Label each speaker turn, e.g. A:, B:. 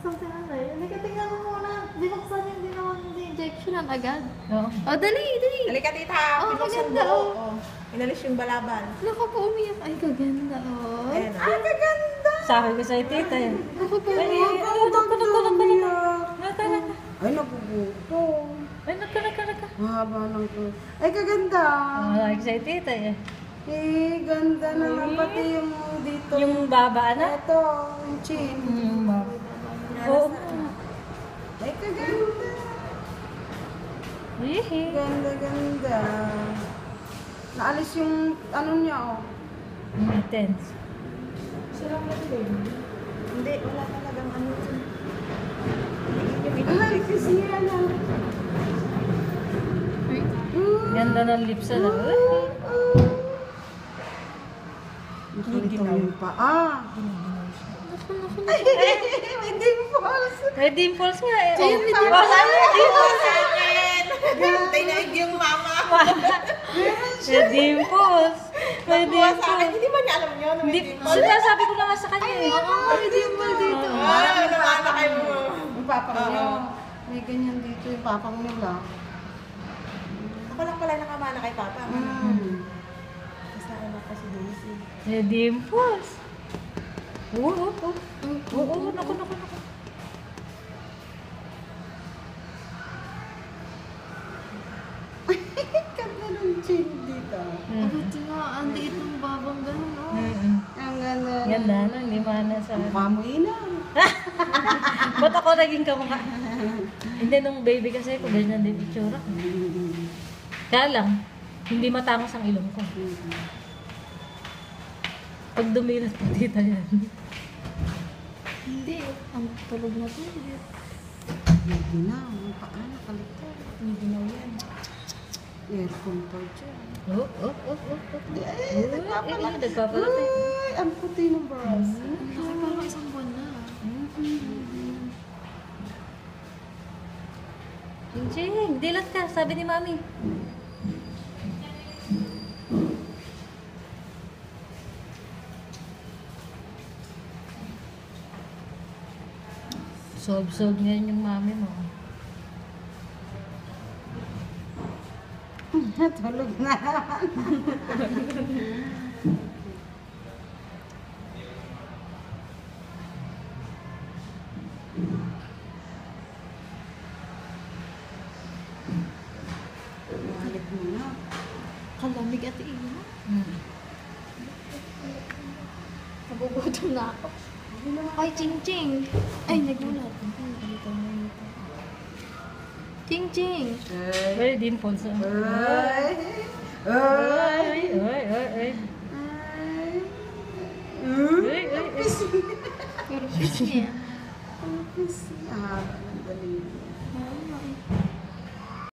A: Sabi na na, halika tingnan mo muna. Binuksan yung ginawa ng injectionan agad.
B: Oo.
A: Oh, dali, dali.
C: Halika tita,
A: Oh,
C: pinuksan
A: maganda,
C: mo.
A: oh.
C: Oh. Inalis yung balaban.
A: Naku po, umiyak. Ay, kaganda, oh.
C: Ayan, oh.
A: Ay, kaganda.
B: Sabi ko sa'yo, tita eh.
A: Naku po,
B: Ay,
A: umiyak.
D: Ay, nagugutom.
B: Ay, nagka.
D: Mahaba ng clothes. Ay, kaganda.
B: Sabi ko sa'yo, tita eh.
D: Eh, ganda naman pati yung dito.
B: Yung baba na?
D: Ito, yung chin.
B: Yung baba. Oo.
D: Ay, kaganda.
B: Hihi.
D: Ganda. Naalis yung ano niya, oh.
B: Intense.
C: Sarap na din. Hindi, wala talagang ano.
D: Ay, kasi yan, ah.
B: Ganda ng lips na.
D: Ginaw yung paa. May dimples.
B: May dimples nga eh.
A: Ayun, may dimples.
C: Tinaig yung mama.
B: May dimples. May
C: Buwa sa akin,
B: dimples.
C: hindi ba niya alam yun? May
B: Hindi,
C: dimples.
B: sinasabi ko na nga sa kanya eh.
A: May dimple dito.
C: Ah, naman kayo mo.
D: Yung papang niyo. May ganyan dito yung papang nila.
C: Ako lang pala nakamana kay Papa. Basta anak ko si Daisy.
B: May dimples. Oo. Naku.
D: Ganda ng chin dito.
A: Buti nga, ang liit ng babang ganun, oh.
D: Ang ganda.
B: Ganda na, hindi mana sa...
D: Mukha mo inaw.
B: Ba't ako naging kamukha? Hindi, nung baby kasi ko, ganyan din itsura. Kaya lang, hindi matangos ang ilong ko. Pag dumilat po tita yan.
A: Hindi, ang tulog na to.
D: Hindi na. Ang paa nakalito.
C: Hindi na yan.
D: Aircon pa dyan. Ay, nagpapalaki.
B: Nagpapalaki.
D: Ay, ang puti ng bras.
A: Ang laki parang isang buwan na.
B: Ching, dilat ka, sabi ni mami. Sob-sob niyan yung mami mo.
D: Tulog na. Balik mo na.
A: Kalamig at ina. Nagugutom na ako. Ay, Ching-Ching. Ay, nagulat. Ching-Ching.
B: Very dimples.
D: Ay.
B: Ay.
A: Pero fish niya.
D: Ang haba ng daliri.
A: Oo nga eh.